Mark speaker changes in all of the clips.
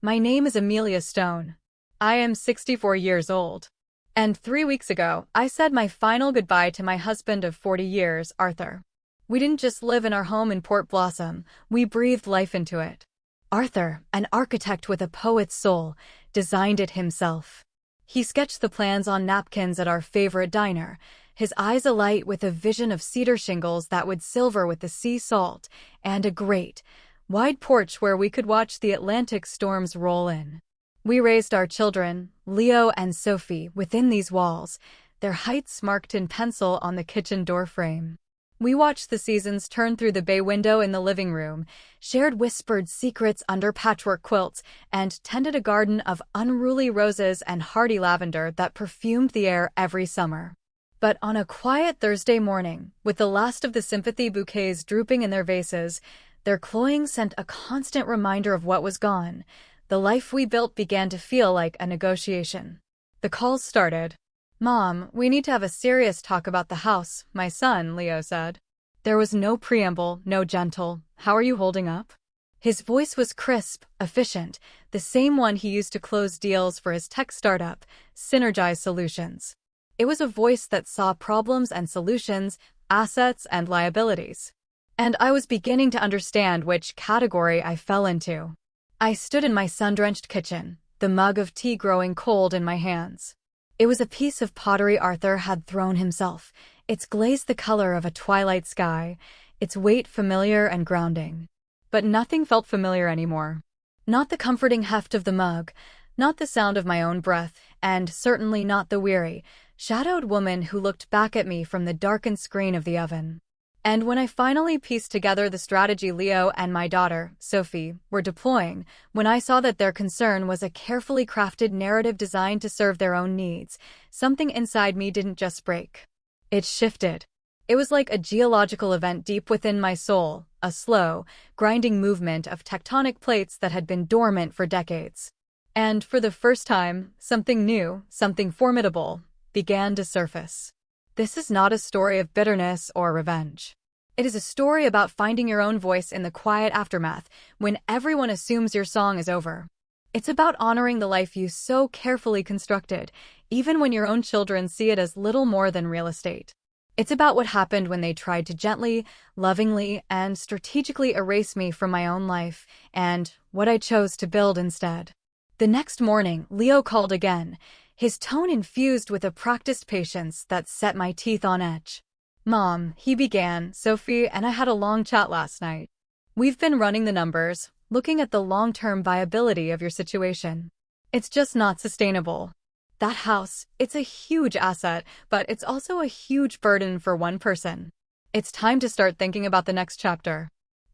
Speaker 1: My name is Amelia Stone. I am 64 years old. And 3 weeks ago, I said my final goodbye to my husband of 40 years, Arthur. We didn't just live in our home in Port Blossom, we breathed life into it. Arthur, an architect with a poet's soul, designed it himself. He sketched the plans on napkins at our favorite diner, his eyes alight with a vision of cedar shingles that would silver with the sea salt, and a great, wide porch where we could watch the Atlantic storms roll in. We raised our children, Leo and Sophie, within these walls, their heights marked in pencil on the kitchen doorframe. We watched the seasons turn through the bay window in the living room, shared whispered secrets under patchwork quilts, and tended a garden of unruly roses and hardy lavender that perfumed the air every summer. But on a quiet Thursday morning, with the last of the sympathy bouquets drooping in their vases, their cloying sent a constant reminder of what was gone. The life we built began to feel like a negotiation. The calls started. "Mom, we need to have a serious talk about the house," my son, Leo, said. There was no preamble, no gentle, "How are you holding up?" His voice was crisp, efficient, the same one he used to close deals for his tech startup, Synergize Solutions. It was a voice that saw problems and solutions, assets and liabilities. And I was beginning to understand which category I fell into. I stood in my sun-drenched kitchen, the mug of tea growing cold in my hands. It was a piece of pottery Arthur had thrown himself, its glaze the color of a twilight sky, its weight familiar and grounding. But nothing felt familiar anymore. Not the comforting heft of the mug, not the sound of my own breath, and certainly not the weary, shadowed woman who looked back at me from the darkened screen of the oven. And when I finally pieced together the strategy Leo and my daughter, Sophie, were deploying, when I saw that their concern was a carefully crafted narrative designed to serve their own needs, something inside me didn't just break. It shifted. It was like a geological event deep within my soul, a slow, grinding movement of tectonic plates that had been dormant for decades. And for the first time, something new, something formidable, began to surface. This is not a story of bitterness or revenge. It is a story about finding your own voice in the quiet aftermath when everyone assumes your song is over. It's about honoring the life you so carefully constructed, even when your own children see it as little more than real estate. It's about what happened when they tried to gently, lovingly, and strategically erase me from my own life, and what I chose to build instead. The next morning, Leo called again, his tone infused with a practiced patience that set my teeth on edge. "Mom," he began, "Sophie and I had a long chat last night. We've been running the numbers, looking at the long-term viability of your situation. It's just not sustainable. That house, it's a huge asset, but it's also a huge burden for one person. It's time to start thinking about the next chapter."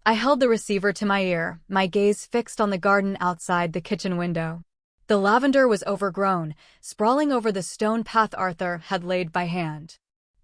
Speaker 1: I held the receiver to my ear, my gaze fixed on the garden outside the kitchen window. The lavender was overgrown, sprawling over the stone path Arthur had laid by hand.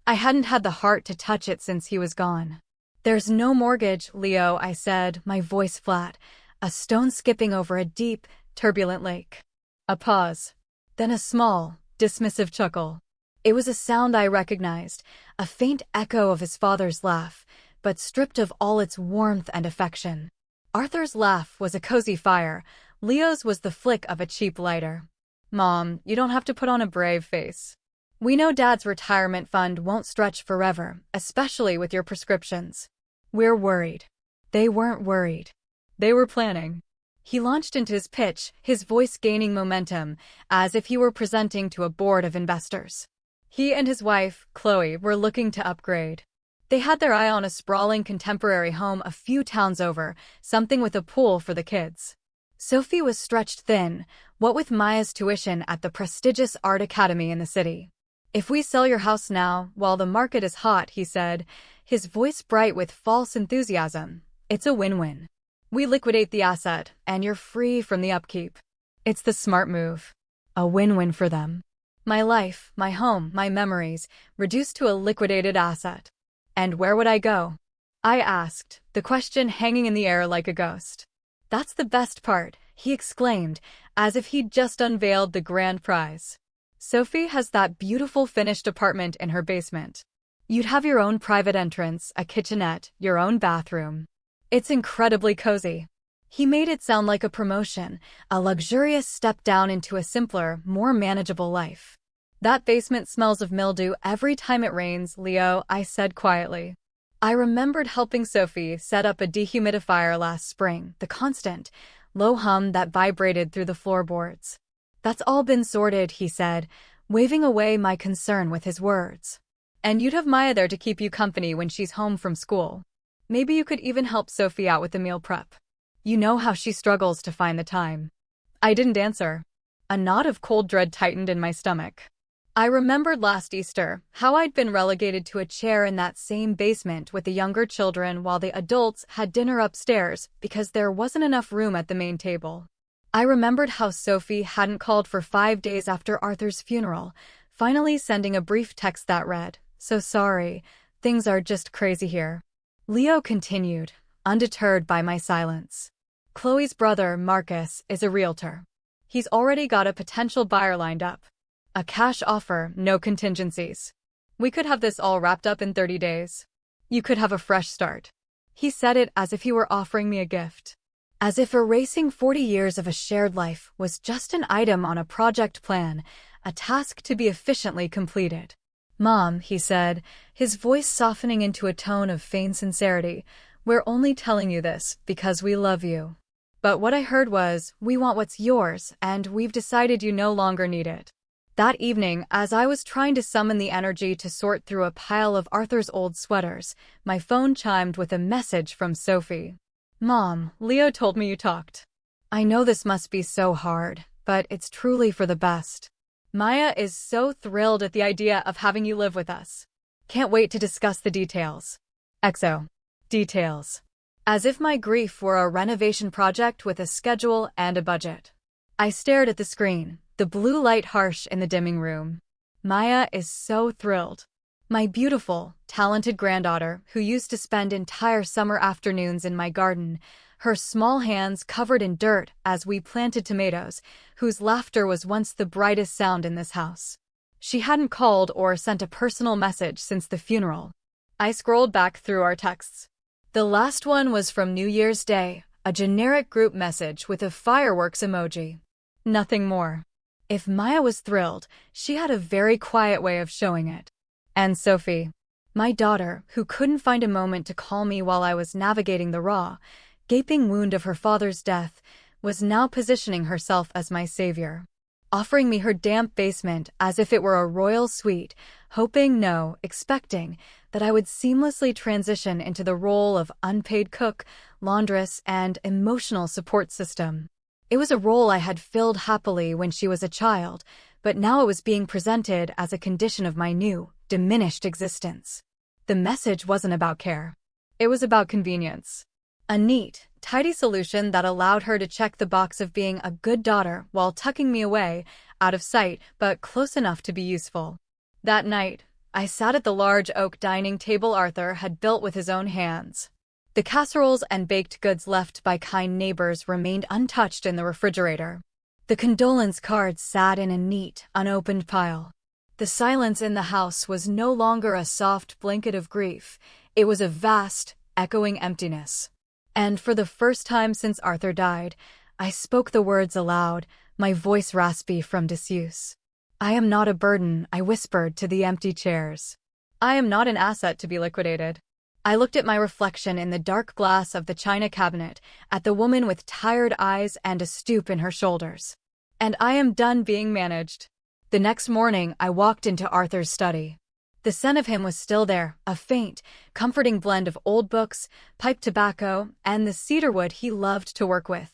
Speaker 1: I hadn't had the heart to touch it since he was gone. "There's no mortgage, Leo," I said, my voice flat, a stone skipping over a deep, turbulent lake. A pause. Then a small, dismissive chuckle. It was a sound I recognized, a faint echo of his father's laugh, but stripped of all its warmth and affection. Arthur's laugh was a cozy fire, Leo's was the flick of a cheap lighter. "Mom, you don't have to put on a brave face. We know Dad's retirement fund won't stretch forever, especially with your prescriptions. We're worried." They weren't worried. They were planning. He launched into his pitch, his voice gaining momentum, as if he were presenting to a board of investors. He and his wife, Chloe, were looking to upgrade. They had their eye on a sprawling contemporary home a few towns over, something with a pool for the kids. Sophie was stretched thin, what with Maya's tuition at the prestigious art academy in the city. "If we sell your house now, while the market is hot," he said, his voice bright with false enthusiasm, "it's a win-win. We liquidate the asset, and you're free from the upkeep. It's the smart move. A win-win for them. My life, my home, my memories, reduced to a liquidated asset. And where would I go?" I asked, the question hanging in the air like a ghost. "That's the best part," he exclaimed, as if he'd just unveiled the grand prize. "Sophie has that beautiful finished apartment in her basement. You'd have your own private entrance, a kitchenette, your own bathroom. It's incredibly cozy." He made it sound like a promotion, a luxurious step down into a simpler, more manageable life. That basement smells of mildew every time it rains, Leo, I said quietly. I remembered helping Sophie set up a dehumidifier last spring, the constant, low hum that vibrated through the floorboards. That's all been sorted, he said, waving away my concern with his words. And you'd have Maya there to keep you company when she's home from school. Maybe you could even help Sophie out with the meal prep. You know how she struggles to find the time. I didn't answer. A knot of cold dread tightened in my stomach. I remembered last Easter how I'd been relegated to a chair in that same basement with the younger children while the adults had dinner upstairs because there wasn't enough room at the main table. I remembered how Sophie hadn't called for 5 days after Arthur's funeral, finally sending a brief text that read, "So sorry, things are just crazy here." Leo continued, undeterred by my silence. Chloe's brother, Marcus, is a realtor. He's already got a potential buyer lined up. A cash offer, no contingencies. We could have this all wrapped up in 30 days. You could have a fresh start. He said it as if he were offering me a gift. As if erasing 40 years of a shared life was just an item on a project plan, a task to be efficiently completed. Mom, he said, his voice softening into a tone of feigned sincerity, we're only telling you this because we love you. But what I heard was, we want what's yours, and we've decided you no longer need it. That evening, as I was trying to summon the energy to sort through a pile of Arthur's old sweaters, my phone chimed with a message from Sophie. Mom, Leo told me you talked. I know this must be so hard, but it's truly for the best. Maya is so thrilled at the idea of having you live with us. Can't wait to discuss the details. XO. Details. As if my grief were a renovation project with a schedule and a budget. I stared at the screen, the blue light harsh in the dimming room. Maya is so thrilled. My beautiful, talented granddaughter, who used to spend entire summer afternoons in my garden, her small hands covered in dirt as we planted tomatoes, whose laughter was once the brightest sound in this house. She hadn't called or sent a personal message since the funeral. I scrolled back through our texts. The last one was from New Year's Day, a generic group message with a fireworks emoji. Nothing more. If Maya was thrilled, she had a very quiet way of showing it. And Sophie, my daughter, who couldn't find a moment to call me while I was navigating the raw, gaping wound of her father's death, was now positioning herself as my savior, offering me her damp basement as if it were a royal suite, hoping, no, expecting, that I would seamlessly transition into the role of unpaid cook, laundress, and emotional support system. It was a role I had filled happily when she was a child, but now it was being presented as a condition of my new, diminished existence. The message wasn't about care. It was about convenience. A neat, tidy solution that allowed her to check the box of being a good daughter while tucking me away, out of sight but close enough to be useful. That night, I sat at the large oak dining table Arthur had built with his own hands. The casseroles and baked goods left by kind neighbors remained untouched in the refrigerator. The condolence cards sat in a neat, unopened pile. The silence in the house was no longer a soft blanket of grief. It was a vast, echoing emptiness. And for the first time since Arthur died, I spoke the words aloud, my voice raspy from disuse. I am not a burden, I whispered to the empty chairs. I am not an asset to be liquidated. I looked at my reflection in the dark glass of the china cabinet, at the woman with tired eyes and a stoop in her shoulders. And I am done being managed. The next morning, I walked into Arthur's study. The scent of him was still there, a faint, comforting blend of old books, pipe tobacco, and the cedarwood he loved to work with.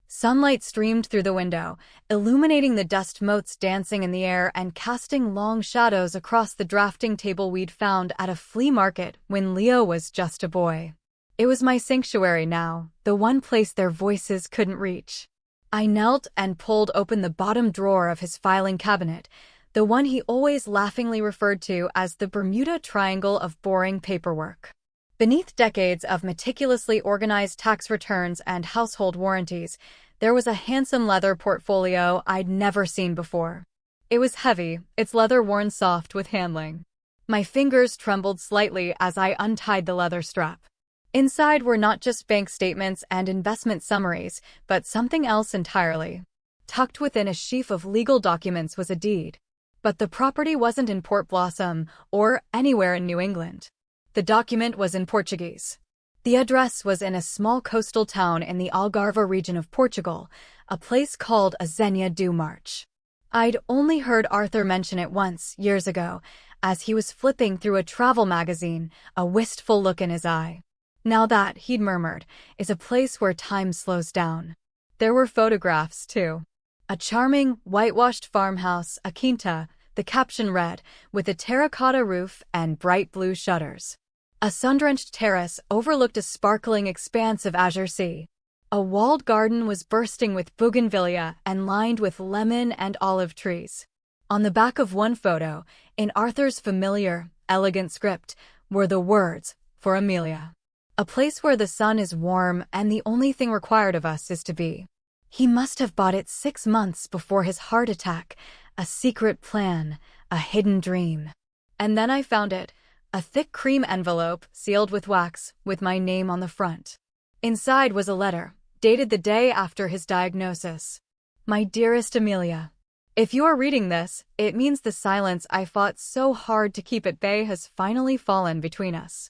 Speaker 1: Sunlight streamed through the window, illuminating the dust motes dancing in the air and casting long shadows across the drafting table we'd found at a flea market when Leo was just a boy. It was my sanctuary now, the one place their voices couldn't reach. I knelt and pulled open the bottom drawer of his filing cabinet, the one he always laughingly referred to as the Bermuda Triangle of boring paperwork. Beneath decades of meticulously organized tax returns and household warranties, there was a handsome leather portfolio I'd never seen before. It was heavy, its leather worn soft with handling. My fingers trembled slightly as I untied the leather strap. Inside were not just bank statements and investment summaries, but something else entirely. Tucked within a sheaf of legal documents was a deed. But the property wasn't in Port Blossom or anywhere in New England. The document was in Portuguese. The address was in a small coastal town in the Algarve region of Portugal, a place called Azenia do Marche. I'd only heard Arthur mention it once, years ago, as he was flipping through a travel magazine, a wistful look in his eye. Now that, he'd murmured, is a place where time slows down. There were photographs, too. A charming, whitewashed farmhouse, a quinta, the caption read, with a terracotta roof and bright blue shutters. A sun-drenched terrace overlooked a sparkling expanse of azure sea. A walled garden was bursting with bougainvillea and lined with lemon and olive trees. On the back of one photo, in Arthur's familiar, elegant script, were the words, "For Amelia. A place where the sun is warm and the only thing required of us is to be." He must have bought it 6 months before his heart attack, a secret plan, a hidden dream. And then I found it. A thick cream envelope, sealed with wax, with my name on the front. Inside was a letter, dated the day after his diagnosis. My dearest Amelia, if you are reading this, it means the silence I fought so hard to keep at bay has finally fallen between us.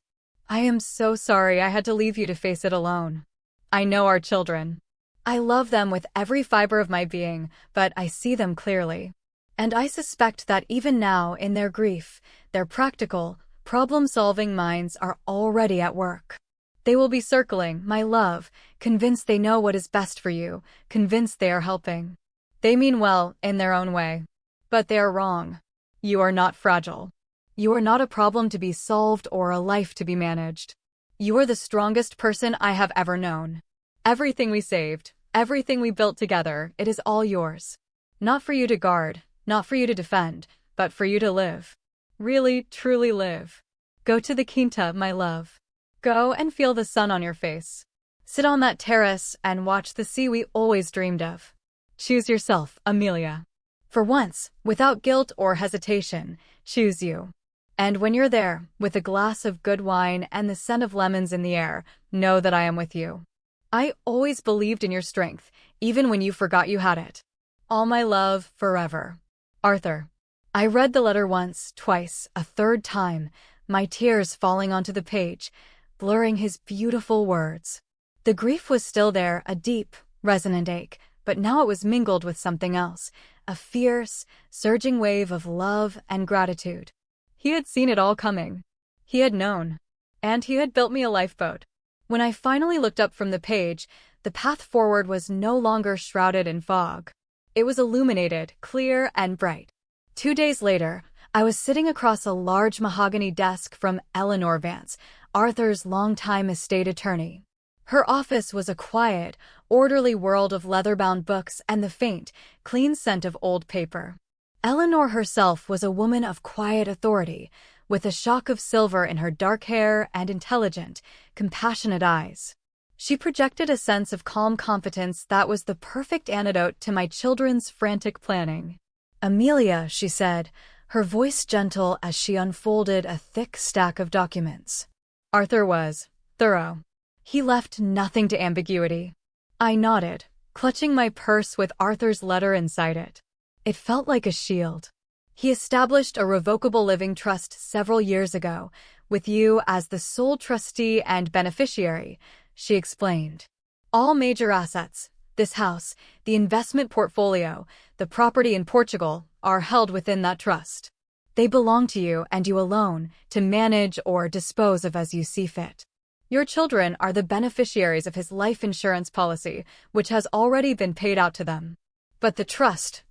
Speaker 1: I am so sorry I had to leave you to face it alone. I know our children. I love them with every fiber of my being, but I see them clearly. And I suspect that even now, in their grief, their practical, problem-solving minds are already at work. They will be circling, my love, convinced they know what is best for you, convinced they are helping. They mean well, in their own way. But they are wrong. You are not fragile. You are not a problem to be solved or a life to be managed. You are the strongest person I have ever known. Everything we saved, everything we built together, it is all yours. Not for you to guard, not for you to defend, but for you to live. Really, truly live. Go to the quinta, my love. Go and feel the sun on your face. Sit on that terrace and watch the sea we always dreamed of. Choose yourself, Amelia. For once, without guilt or hesitation, choose you. And when you're there, with a glass of good wine and the scent of lemons in the air, know that I am with you. I always believed in your strength, even when you forgot you had it. All my love, forever. Arthur. I read the letter once, twice, a third time, my tears falling onto the page, blurring his beautiful words. The grief was still there, a deep, resonant ache, but now it was mingled with something else, a fierce, surging wave of love and gratitude. He had seen it all coming. He had known. And he had built me a lifeboat. When I finally looked up from the page, the path forward was no longer shrouded in fog. It was illuminated, clear, and bright. 2 days later, I was sitting across a large mahogany desk from Eleanor Vance, Arthur's longtime estate attorney. Her office was a quiet, orderly world of leather-bound books and the faint, clean scent of old paper. Eleanor herself was a woman of quiet authority, with a shock of silver in her dark hair and intelligent, compassionate eyes. She projected a sense of calm competence that was the perfect antidote to my children's frantic planning. "Amelia," she said, her voice gentle as she unfolded a thick stack of documents. Arthur was thorough. He left nothing to ambiguity. I nodded, clutching my purse with Arthur's letter inside it. It felt like a shield. He established a revocable living trust several years ago, with you as the sole trustee and beneficiary, she explained. All major assets, this house, the investment portfolio, the property in Portugal, are held within that trust. They belong to you and you alone, to manage or dispose of as you see fit. Your children are the beneficiaries of his life insurance policy, which has already been paid out to them. But the trust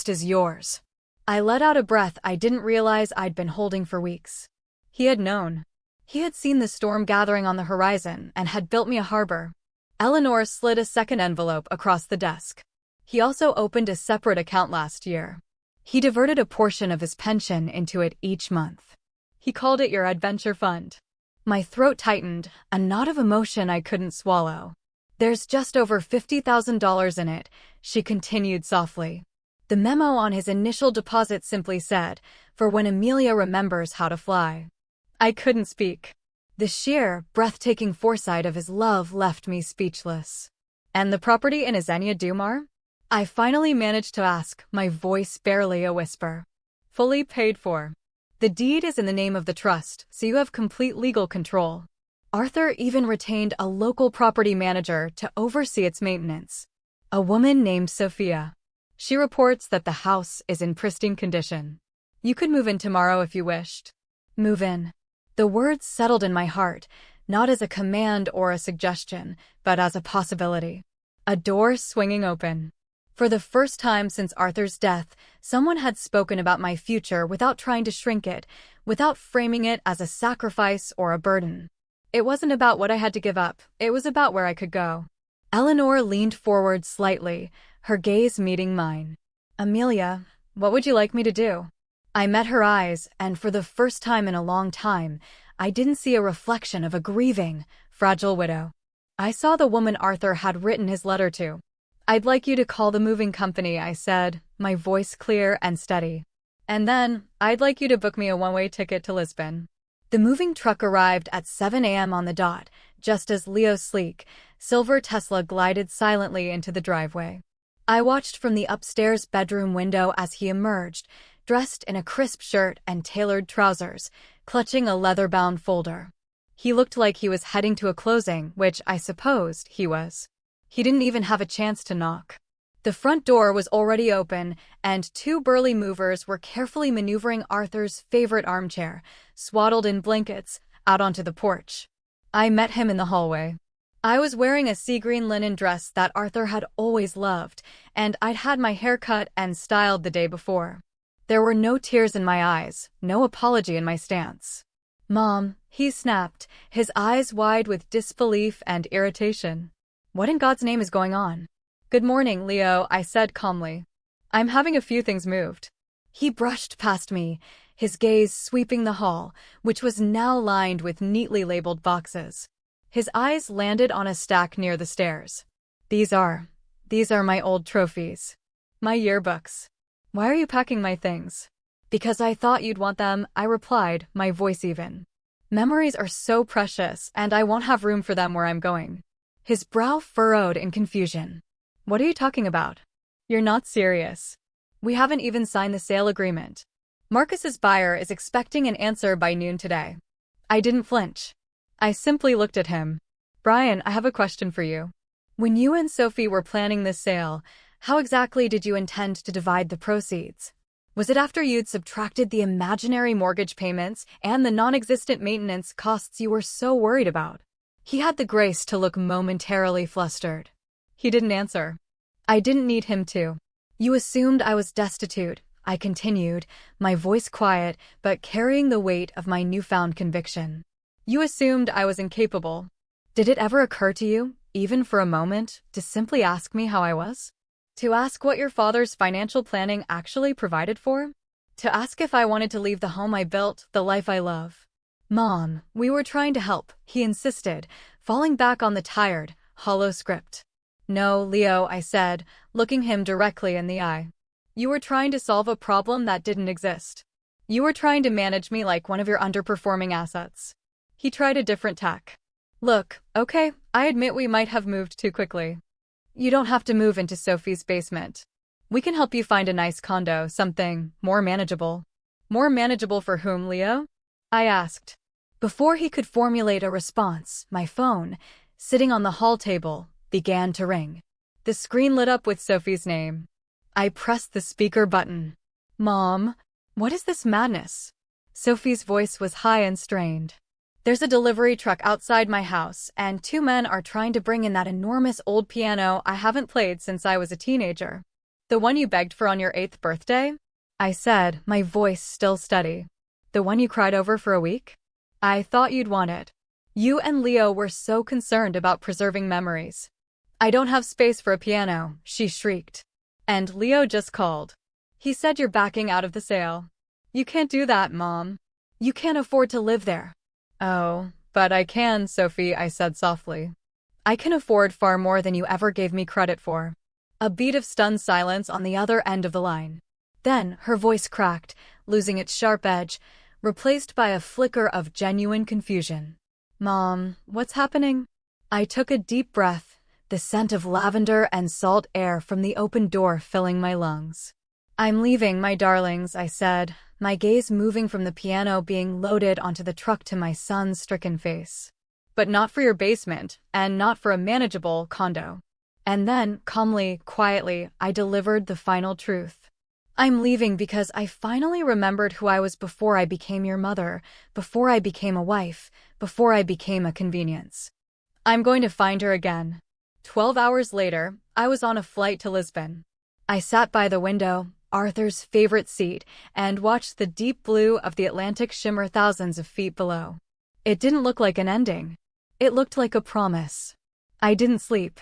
Speaker 1: is yours. I let out a breath I didn't realize I'd been holding for weeks. He had known. He had seen the storm gathering on the horizon and had built me a harbor. Eleanor slid a second envelope across the desk. He also opened a separate account last year. He diverted a portion of his pension into it each month. He called it your adventure fund. My throat tightened, a knot of emotion I couldn't swallow. There's just over $50,000 in it, she continued softly. The memo on his initial deposit simply said, "For when Amelia remembers how to fly." I couldn't speak. The sheer, breathtaking foresight of his love left me speechless. And the property in Azenia Dumar? I finally managed to ask, my voice barely a whisper. Fully paid for. The deed is in the name of the trust, so you have complete legal control. Arthur even retained a local property manager to oversee its maintenance. A woman named Sophia. She reports that the house is in pristine condition. You could move in tomorrow if you wished. Move in. The words settled in my heart, not as a command or a suggestion, but as a possibility. A door swinging open. For the first time since Arthur's death, someone had spoken about my future without trying to shrink it, without framing it as a sacrifice or a burden. It wasn't about what I had to give up, it was about where I could go. Eleanor leaned forward slightly, her gaze meeting mine. Amelia, what would you like me to do? I met her eyes, and for the first time in a long time, I didn't see a reflection of a grieving, fragile widow. I saw the woman Arthur had written his letter to. I'd like you to call the moving company, I said, my voice clear and steady. And then, I'd like you to book me a one-way ticket to Lisbon. The moving truck arrived at 7 a.m. on the dot, just as Leo's sleek, silver Tesla glided silently into the driveway. I watched from the upstairs bedroom window as he emerged, dressed in a crisp shirt and tailored trousers, clutching a leather-bound folder. He looked like he was heading to a closing, which I supposed he was. He didn't even have a chance to knock. The front door was already open, and two burly movers were carefully maneuvering Arthur's favorite armchair, swaddled in blankets, out onto the porch. I met him in the hallway. I was wearing a sea-green linen dress that Arthur had always loved, and I'd had my hair cut and styled the day before. There were no tears in my eyes, no apology in my stance. Mom, he snapped, his eyes wide with disbelief and irritation. What in God's name is going on? Good morning, Leo, I said calmly. I'm having a few things moved. He brushed past me, his gaze sweeping the hall, which was now lined with neatly labeled boxes. His eyes landed on a stack near the stairs. These are my old trophies. My yearbooks. Why are you packing my things? Because I thought you'd want them, I replied, my voice even. Memories are so precious, and I won't have room for them where I'm going. His brow furrowed in confusion. What are you talking about? You're not serious. We haven't even signed the sale agreement. Marcus's buyer is expecting an answer by noon today. I didn't flinch. I simply looked at him. Brian, I have a question for you. When you and Sophie were planning this sale, how exactly did you intend to divide the proceeds? Was it after you'd subtracted the imaginary mortgage payments and the non-existent maintenance costs you were so worried about? He had the grace to look momentarily flustered. He didn't answer. I didn't need him to. You assumed I was destitute, I continued, my voice quiet but carrying the weight of my newfound conviction. You assumed I was incapable. Did it ever occur to you, even for a moment, to simply ask me how I was? To ask what your father's financial planning actually provided for? To ask if I wanted to leave the home I built, the life I love? Mom, we were trying to help, he insisted, falling back on the tired, hollow script. No, Leo, I said, looking him directly in the eye. You were trying to solve a problem that didn't exist. You were trying to manage me like one of your underperforming assets. He tried a different tack. Look, okay, I admit we might have moved too quickly. You don't have to move into Sophie's basement. We can help you find a nice condo, something more manageable. More manageable for whom, Leo? I asked. Before he could formulate a response, my phone, sitting on the hall table, began to ring. The screen lit up with Sophie's name. I pressed the speaker button. Mom, what is this madness? Sophie's voice was high and strained. There's a delivery truck outside my house, and two men are trying to bring in that enormous old piano I haven't played since I was a teenager. The one you begged for on your 8th birthday? I said, my voice still steady. The one you cried over for a week? I thought you'd want it. You and Leo were so concerned about preserving memories. I don't have space for a piano, she shrieked. And Leo just called. He said you're backing out of the sale. You can't do that, Mom. You can't afford to live there. Oh, but I can, Sophie, I said softly. I can afford far more than you ever gave me credit for. A beat of stunned silence on the other end of the line. Then her voice cracked, losing its sharp edge, replaced by a flicker of genuine confusion. Mom, what's happening? I took a deep breath, the scent of lavender and salt air from the open door filling my lungs. I'm leaving, my darlings, I said, my gaze moving from the piano being loaded onto the truck to my son's stricken face. But not for your basement, and not for a manageable condo. And then, calmly, quietly, I delivered the final truth. I'm leaving because I finally remembered who I was before I became your mother, before I became a wife, before I became a convenience. I'm going to find her again. 12 hours later, I was on a flight to Lisbon. I sat by the window, Arthur's favorite seat, and watched the deep blue of the Atlantic shimmer thousands of feet below. It didn't look like an ending. It looked like a promise. I didn't sleep.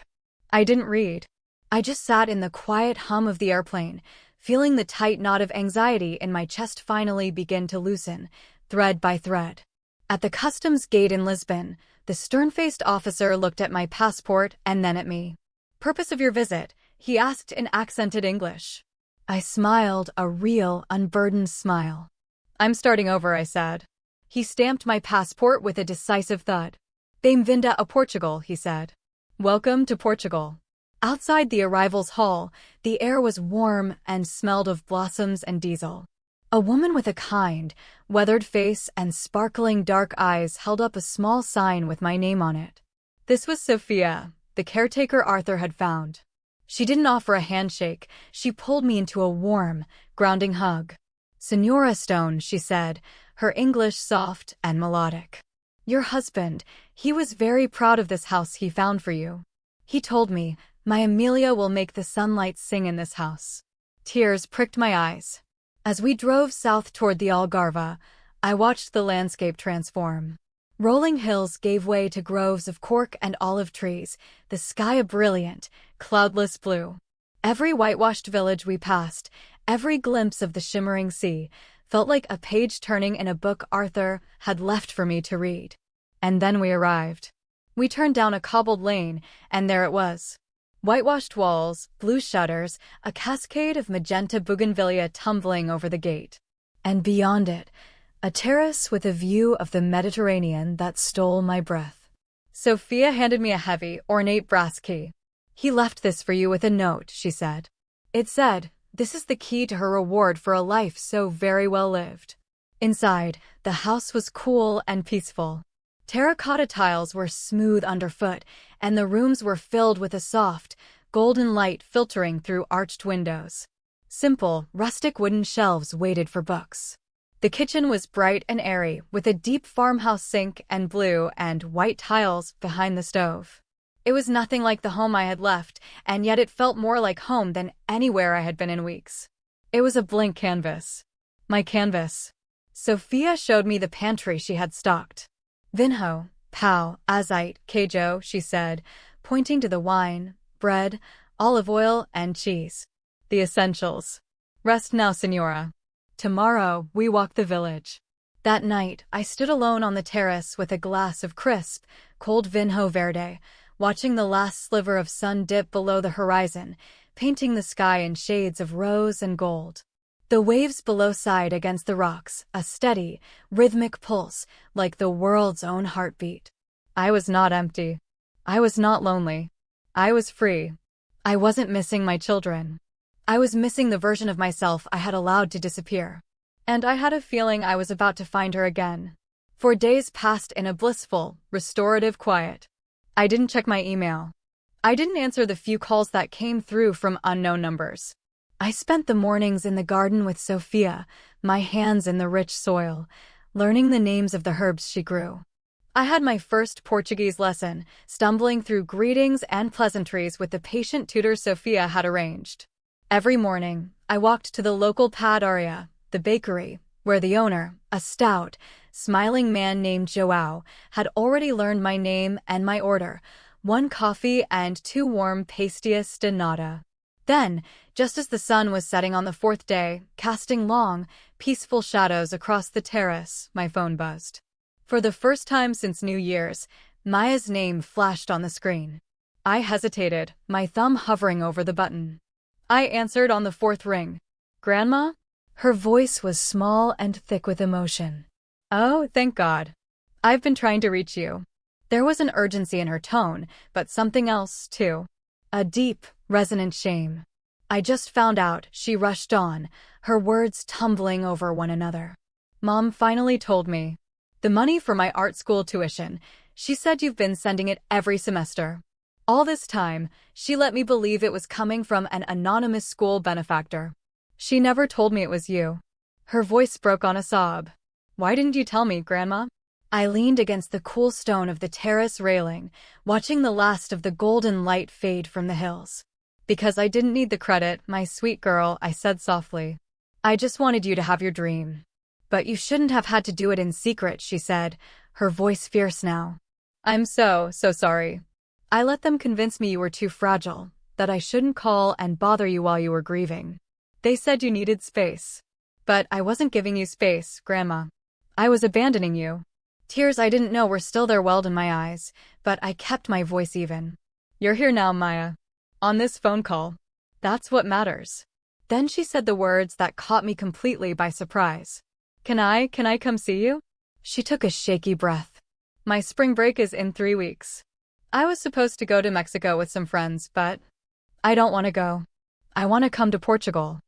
Speaker 1: I didn't read. I just sat in the quiet hum of the airplane, feeling the tight knot of anxiety in my chest finally begin to loosen, thread by thread. At the customs gate in Lisbon, the stern-faced officer looked at my passport and then at me. "Purpose of your visit?" he asked in accented English. I smiled, a real, unburdened smile. "I'm starting over," I said. He stamped my passport with a decisive thud. "Bem-vinda a Portugal," he said. "Welcome to Portugal." Outside the arrivals hall, the air was warm and smelled of blossoms and diesel. A woman with a kind, weathered face and sparkling dark eyes held up a small sign with my name on it. This was Sophia, the caretaker Arthur had found. She didn't offer a handshake, she pulled me into a warm, grounding hug. "Senora Stone," she said, her English soft and melodic. "Your husband, he was very proud of this house he found for you. He told me, my Amelia will make the sunlight sing in this house." Tears pricked my eyes. As we drove south toward the Algarve, I watched the landscape transform. Rolling hills gave way to groves of cork and olive trees, the sky a brilliant, cloudless blue. Every whitewashed village we passed, every glimpse of the shimmering sea, felt like a page turning in a book Arthur had left for me to read. And then we arrived. We turned down a cobbled lane, and there it was. Whitewashed walls, blue shutters, a cascade of magenta bougainvillea tumbling over the gate. And beyond it, a terrace with a view of the Mediterranean that stole my breath. Sophia handed me a heavy, ornate brass key. "He left this for you with a note," she said. It said, "This is the key to her reward for a life so very well lived." Inside, the house was cool and peaceful. Terracotta tiles were smooth underfoot, and the rooms were filled with a soft, golden light filtering through arched windows. Simple, rustic wooden shelves waited for books. The kitchen was bright and airy, with a deep farmhouse sink and blue and white tiles behind the stove. It was nothing like the home I had left, and yet it felt more like home than anywhere I had been in weeks. It was a blank canvas. My canvas. Sophia showed me the pantry she had stocked. "Vinho, pão, azeite, queijo," she said, pointing to the wine, bread, olive oil, and cheese. "The essentials. Rest now, Senora. Tomorrow, we walk the village." That night, I stood alone on the terrace with a glass of crisp, cold vinho verde, watching the last sliver of sun dip below the horizon, painting the sky in shades of rose and gold. The waves below sighed against the rocks, a steady, rhythmic pulse, like the world's own heartbeat. I was not empty. I was not lonely. I was free. I wasn't missing my children. I was missing the version of myself I had allowed to disappear. And I had a feeling I was about to find her again. For days passed in a blissful, restorative quiet. I didn't check my email. I didn't answer the few calls that came through from unknown numbers. I spent the mornings in the garden with Sophia, my hands in the rich soil, learning the names of the herbs she grew. I had my first Portuguese lesson, stumbling through greetings and pleasantries with the patient tutor Sophia had arranged. Every morning, I walked to the local padaria, the bakery, where the owner, a stout, smiling man named João, had already learned my name and my order, 1 coffee and 2 warm pastéis de nata. Then, just as the sun was setting on the 4th day, casting long, peaceful shadows across the terrace, my phone buzzed. For the first time since New Year's, Maya's name flashed on the screen. I hesitated, my thumb hovering over the button. I answered on the 4th ring. "Grandma?" Her voice was small and thick with emotion. "Oh, thank God. I've been trying to reach you. There was an urgency in her tone, but something else, too. A deep, resonant shame. "I just found out," she rushed on, her words tumbling over one another. "Mom finally told me. The money for my art school tuition, she said you've been sending it every semester. All this time, she let me believe it was coming from an anonymous school benefactor. She never told me it was you." Her voice broke on a sob. "Why didn't you tell me, Grandma?" I leaned against the cool stone of the terrace railing, watching the last of the golden light fade from the hills. "Because I didn't need the credit, my sweet girl," I said softly. "I just wanted you to have your dream." "But you shouldn't have had to do it in secret," she said, her voice fierce now. "I'm so sorry. I let them convince me you were too fragile, that I shouldn't call and bother you while you were grieving. They said you needed space. But I wasn't giving you space, Grandma. I was abandoning you." Tears I didn't know were still there welled in my eyes, but I kept my voice even. "You're here now, Maya. On this phone call. That's what matters." Then she said the words that caught me completely by surprise. Can I come see you?" She took a shaky breath. "My spring break is in 3 weeks. I was supposed to go to Mexico with some friends, but I don't want to go. I want to come to Portugal.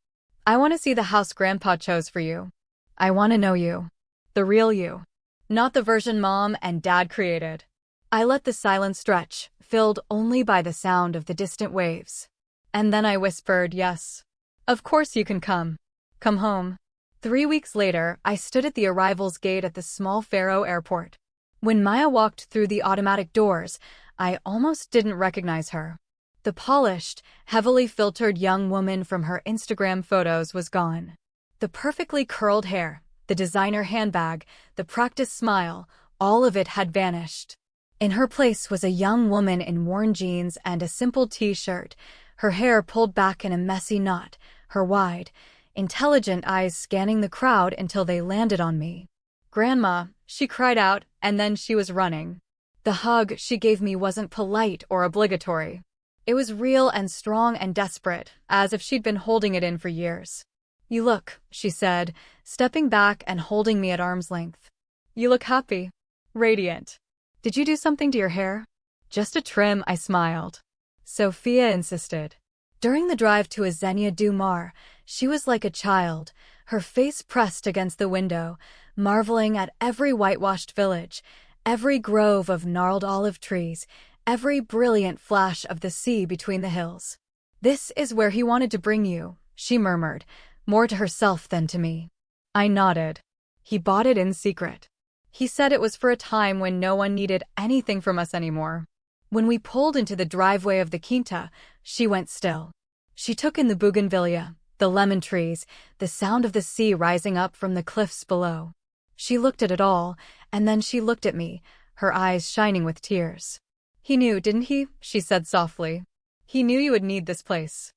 Speaker 1: I want to see the house Grandpa chose for you. I want to know you. The real you. Not the version Mom and Dad created." I let the silence stretch, filled only by the sound of the distant waves. And then I whispered, "Yes. Of course you can come. Come home." 3 weeks later, I stood at the arrivals gate at the small Faro airport. When Maya walked through the automatic doors, I almost didn't recognize her. The polished, heavily filtered young woman from her Instagram photos was gone. The perfectly curled hair, the designer handbag, the practiced smile, all of it had vanished. In her place was a young woman in worn jeans and a simple t-shirt, her hair pulled back in a messy knot, her wide, intelligent eyes scanning the crowd until they landed on me. "Grandma," she cried out, and then she was running. The hug she gave me wasn't polite or obligatory. It was real and strong and desperate, as if she'd been holding it in for years. "You look," she said, stepping back and holding me at arm's length. "You look happy. Radiant. Did you do something to your hair?" "Just a trim," I smiled. Sophia insisted. During the drive to Azenia du Mar, she was like a child, her face pressed against the window, marveling at every whitewashed village, every grove of gnarled olive trees, every brilliant flash of the sea between the hills. "This is where he wanted to bring you," she murmured, more to herself than to me. I nodded. "He bought it in secret. He said it was for a time when no one needed anything from us anymore." When we pulled into the driveway of the Quinta, she went still. She took in the bougainvillea, the lemon trees, the sound of the sea rising up from the cliffs below. She looked at it all, and then she looked at me, her eyes shining with tears. "He knew, didn't he?" she said softly. "He knew you would need this place."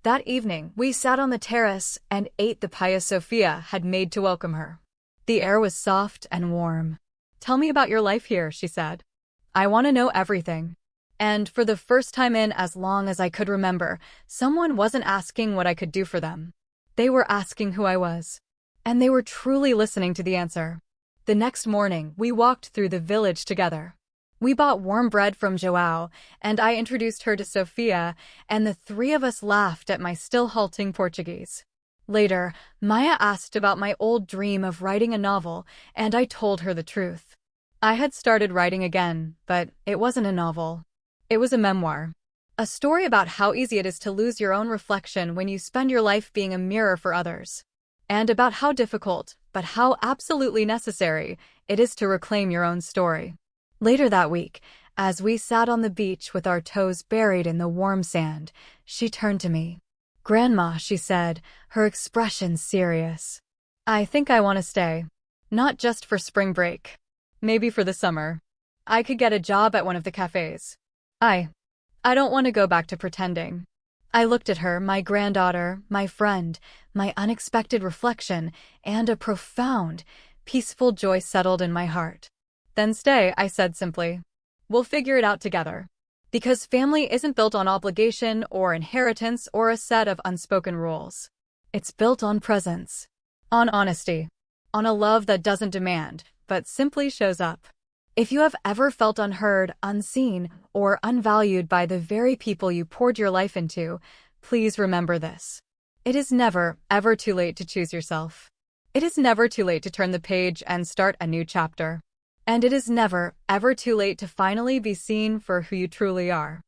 Speaker 1: That evening, we sat on the terrace and ate the paella Sophia had made to welcome her. The air was soft and warm. "Tell me about your life here," she said. "I want to know everything." And for the first time in as long as I could remember, someone wasn't asking what I could do for them. They were asking who I was. And they were truly listening to the answer. The next morning, we walked through the village together. We bought warm bread from João, and I introduced her to Sophia, and the three of us laughed at my still halting Portuguese. Later, Maya asked about my old dream of writing a novel, and I told her the truth. I had started writing again, but it wasn't a novel. It was a memoir. A story about how easy it is to lose your own reflection when you spend your life being a mirror for others. And about how difficult, but how absolutely necessary, it is to reclaim your own story. Later that week, as we sat on the beach with our toes buried in the warm sand, she turned to me. "Grandma," she said, her expression serious. "I think I want to stay. Not just for spring break. Maybe for the summer. I could get a job at one of the cafes. I don't want to go back to pretending." I looked at her, my granddaughter, my friend, my unexpected reflection, and a profound, peaceful joy settled in my heart. "Then stay," I said simply. "We'll figure it out together. Because family isn't built on obligation or inheritance or a set of unspoken rules. It's built on presence, on honesty, on a love that doesn't demand, but simply shows up." If you have ever felt unheard, unseen, or unvalued by the very people you poured your life into, please remember this. It is never, ever too late to choose yourself. It is never too late to turn the page and start a new chapter. And it is never, ever too late to finally be seen for who you truly are.